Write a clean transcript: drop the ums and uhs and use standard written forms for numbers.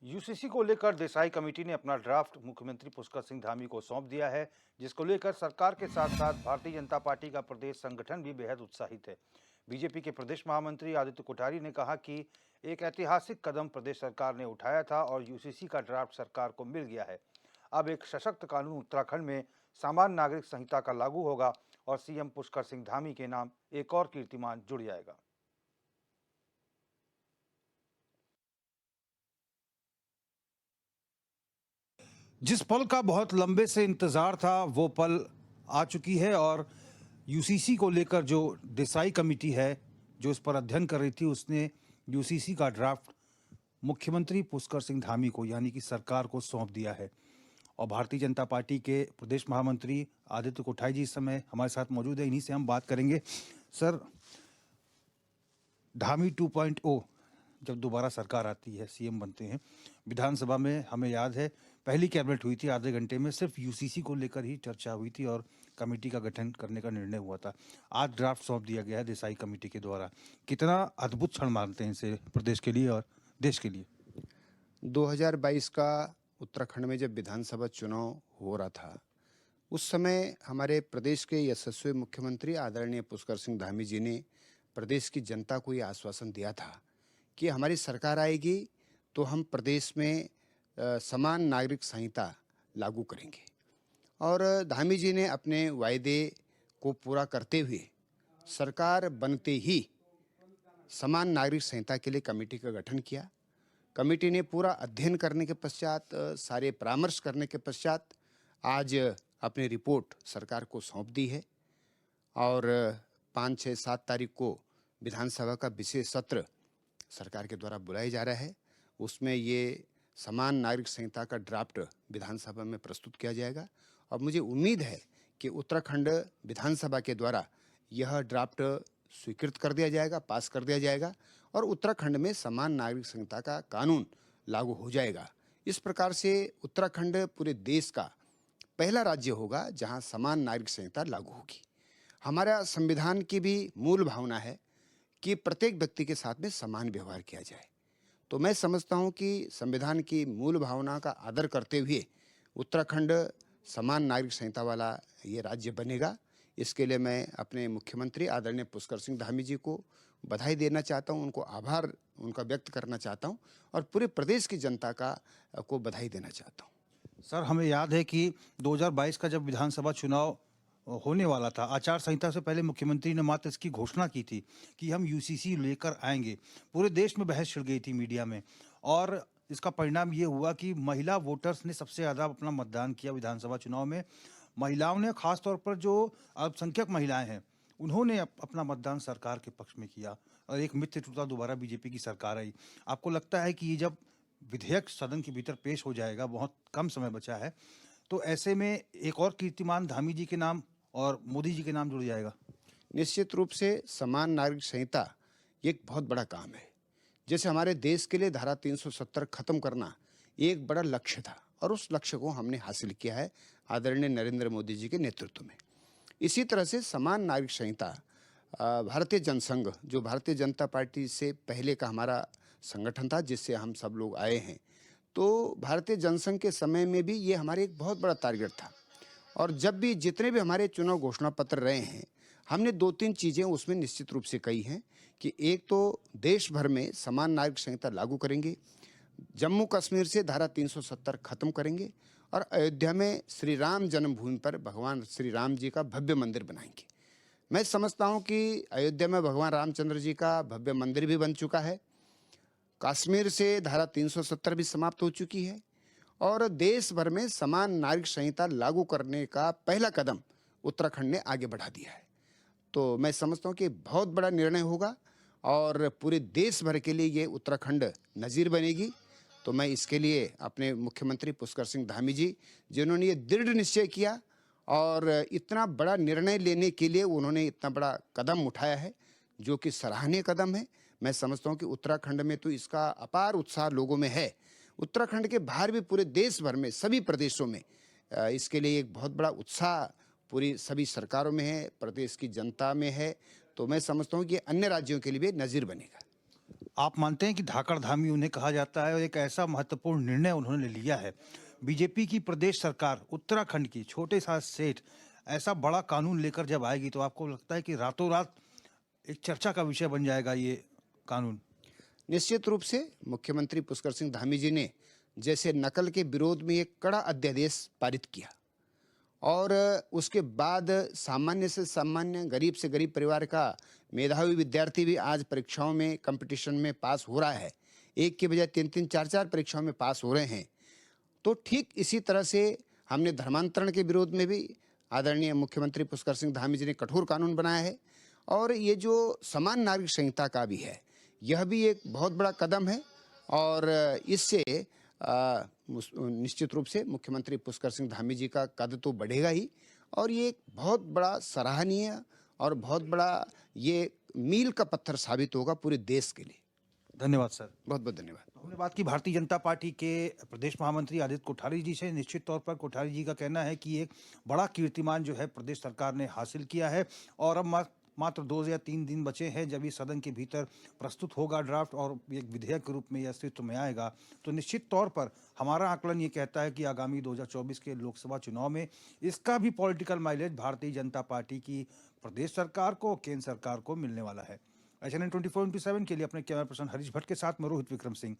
UCC को लेकर Desai committee ने अपना ड्राफ्ट मुख्यमंत्री पुष्कर सिंह धामी को सौंप दिया है, जिसको लेकर सरकार के साथ साथ भारतीय जनता पार्टी का प्रदेश संगठन भी बेहद उत्साहित है। बीजेपी के प्रदेश महामंत्री आदित्य कोठारी ने कहा कि एक ऐतिहासिक कदम प्रदेश सरकार ने उठाया था और यूसीसी का ड्राफ्ट सरकार को मिल गया है। अब एक सशक्त कानून उत्तराखंड में सामान्य नागरिक संहिता का लागू होगा और सीएम पुष्कर सिंह धामी के नाम एक और कीर्तिमान जुड़ जाएगा। जिस पल का बहुत लंबे से इंतजार था वो पल आ चुकी है और यूसीसी को लेकर जो देसाई कमेटी है जो इस पर अध्ययन कर रही थी, उसने यूसीसी का ड्राफ्ट मुख्यमंत्री पुष्कर सिंह धामी को यानी कि सरकार को सौंप दिया है। और भारतीय जनता पार्टी के प्रदेश महामंत्री आदित्य कोठारी जी इस समय हमारे साथ मौजूद है, इन्हीं से हम बात करेंगे। सर, धामी 2.0 जब दोबारा सरकार आती है, सीएम बनते हैं, विधानसभा में हमें याद है पहली कैबिनेट हुई थी, आधे घंटे में सिर्फ यूसीसी को लेकर ही चर्चा हुई थी और कमेटी का गठन करने का निर्णय हुआ था। आज ड्राफ्ट सौंप दिया गया है देसाई कमेटी के द्वारा। कितना अद्भुत क्षण मानते हैं इसे प्रदेश के लिए और देश के लिए? 2022 का उत्तराखंड में जब विधानसभा चुनाव हो रहा था, उस समय हमारे प्रदेश के यशस्वी मुख्यमंत्री आदरणीय पुष्कर सिंह धामी जी ने प्रदेश की जनता को ये आश्वासन दिया था कि हमारी सरकार आएगी तो हम प्रदेश में समान नागरिक संहिता लागू करेंगे। और धामी जी ने अपने वायदे को पूरा करते हुए सरकार बनते ही समान नागरिक संहिता के लिए कमेटी का गठन किया। कमेटी ने पूरा अध्ययन करने के पश्चात, सारे परामर्श करने के पश्चात आज अपनी रिपोर्ट सरकार को सौंप दी है और 5, 6, 7 तारीख को विधानसभा का विशेष सत्र सरकार के द्वारा बुलाया जा रहा है। उसमें ये समान नागरिक संहिता का ड्राफ्ट विधानसभा में प्रस्तुत किया जाएगा और मुझे उम्मीद है कि उत्तराखंड विधानसभा के द्वारा यह ड्राफ्ट स्वीकृत कर दिया जाएगा, पास कर दिया जाएगा और उत्तराखंड में समान नागरिक संहिता का कानून लागू हो जाएगा। इस प्रकार से उत्तराखंड पूरे देश का पहला राज्य होगा जहां समान नागरिक संहिता लागू होगी। हमारा संविधान की भी मूल भावना है कि प्रत्येक व्यक्ति के साथ में समान व्यवहार किया जाए। तो मैं समझता हूं कि संविधान की मूल भावना का आदर करते हुए उत्तराखंड समान नागरिक संहिता वाला ये राज्य बनेगा। इसके लिए मैं अपने मुख्यमंत्री आदरणीय पुष्कर सिंह धामी जी को बधाई देना चाहता हूं, उनको आभार उनका व्यक्त करना चाहता हूं और पूरे प्रदेश की जनता को बधाई देना चाहता हूं। सर, हमें याद है कि 2022 का जब विधानसभा चुनाव होने वाला था, आचार संहिता से पहले मुख्यमंत्री ने मात्र इसकी घोषणा की थी कि हम यूसीसी लेकर आएंगे। पूरे देश में बहस छिड़ गई थी मीडिया में और इसका परिणाम ये हुआ कि महिला वोटर्स ने सबसे ज़्यादा अपना मतदान किया विधानसभा चुनाव में। महिलाओं ने, खासतौर पर जो अल्पसंख्यक महिलाएं हैं, उन्होंने अपना मतदान सरकार के पक्ष में किया और एक मित्र टूटा, दोबारा बीजेपी की सरकार आई। आपको लगता है कि ये जब विधेयक सदन के भीतर पेश हो जाएगा, बहुत कम समय बचा है, तो ऐसे में एक और कीर्तिमान धामी जी के नाम और मोदी जी के नाम जुड़ जाएगा? निश्चित रूप से समान नागरिक संहिता एक बहुत बड़ा काम है। जैसे हमारे देश के लिए धारा 370 खत्म करना एक बड़ा लक्ष्य था और उस लक्ष्य को हमने हासिल किया है आदरणीय नरेंद्र मोदी जी के नेतृत्व में। इसी तरह से समान नागरिक संहिता भारतीय जनसंघ, जो भारतीय जनता पार्टी से पहले का हमारा संगठन था जिससे हम सब लोग आए हैं, तो भारतीय जनसंघ के समय में भी ये हमारे एक बहुत बड़ा टारगेट था। और जब भी जितने भी हमारे चुनाव घोषणा पत्र रहे हैं, हमने 2-3 चीज़ें उसमें निश्चित रूप से कही हैं कि एक तो देश भर में समान नागरिक संहिता लागू करेंगे, जम्मू कश्मीर से धारा 370 खत्म करेंगे और अयोध्या में श्री राम जन्मभूमि पर भगवान श्री राम जी का भव्य मंदिर बनाएंगे। मैं समझता हूं कि अयोध्या में भगवान रामचंद्र जी का भव्य मंदिर भी बन चुका है, कश्मीर से धारा 370 भी समाप्त हो चुकी है और देश भर में समान नागरिक संहिता लागू करने का पहला कदम उत्तराखंड ने आगे बढ़ा दिया है। तो मैं समझता हूँ कि बहुत बड़ा निर्णय होगा और पूरे देश भर के लिए ये उत्तराखंड नज़ीर बनेगी। तो मैं इसके लिए अपने मुख्यमंत्री पुष्कर सिंह धामी जी, जिन्होंने ये दृढ़ निश्चय किया और इतना बड़ा निर्णय लेने के लिए उन्होंने इतना बड़ा कदम उठाया है जो कि सराहनीय कदम है। मैं समझता हूँ कि उत्तराखंड में तो इसका अपार उत्साह लोगों में है। उत्तराखंड के बाहर भी पूरे देश भर में सभी प्रदेशों में इसके लिए एक बहुत बड़ा उत्साह पूरी सभी सरकारों में है, प्रदेश की जनता में है। तो मैं समझता हूँ कि अन्य राज्यों के लिए भी नज़ीर बनेगा। आप मानते हैं कि धाकड़ धामी उन्हें कहा जाता है और एक ऐसा महत्वपूर्ण निर्णय उन्होंने लिया है। बीजेपी की प्रदेश सरकार उत्तराखंड की छोटे सा स्टेट ऐसा बड़ा कानून लेकर जब आएगी तो आपको लगता है कि रातों रात एक चर्चा का विषय बन जाएगा ये कानून? निश्चित रूप से मुख्यमंत्री पुष्कर सिंह धामी जी ने जैसे नकल के विरोध में एक कड़ा अध्यादेश पारित किया और उसके बाद सामान्य से सामान्य, गरीब से गरीब परिवार का मेधावी विद्यार्थी भी आज परीक्षाओं में, कंपटीशन में पास हो रहा है। एक के बजाय 3-3, 4-4 परीक्षाओं में पास हो रहे हैं। तो ठीक इसी तरह से हमने धर्मांतरण के विरोध में भी आदरणीय मुख्यमंत्री पुष्कर सिंह धामी जी ने कठोर कानून बनाया है और ये जो समान नागरिक संहिता का भी है, यह भी एक बहुत बड़ा कदम है और इससे निश्चित रूप से मुख्यमंत्री पुष्कर सिंह धामी जी का कद तो बढ़ेगा ही और ये एक बहुत बड़ा सराहनीय और बहुत बड़ा ये मील का पत्थर साबित होगा पूरे देश के लिए। धन्यवाद सर। बहुत बहुत धन्यवाद। हमने बात की भारतीय जनता पार्टी के प्रदेश महामंत्री आदित्य कोठारी जी से। निश्चित तौर पर कोठारी जी का कहना है कि एक बड़ा कीर्तिमान जो है प्रदेश सरकार ने हासिल किया है और अब मात्र 2 या 3 दिन बचे हैं जब ये सदन के भीतर प्रस्तुत होगा ड्राफ्ट और एक विधेयक के रूप में यह अस्तित्व में आएगा। तो निश्चित तौर पर हमारा आकलन ये कहता है कि आगामी 2024 के लोकसभा चुनाव में इसका भी political mileage Bharatiya Janata party की प्रदेश सरकार को, केंद्र सरकार को मिलने वाला है। HNN 24/7 के लिए अपने कैमरा पर्सन हरीश भट्ट के साथ मैं रोहित विक्रम सिंह।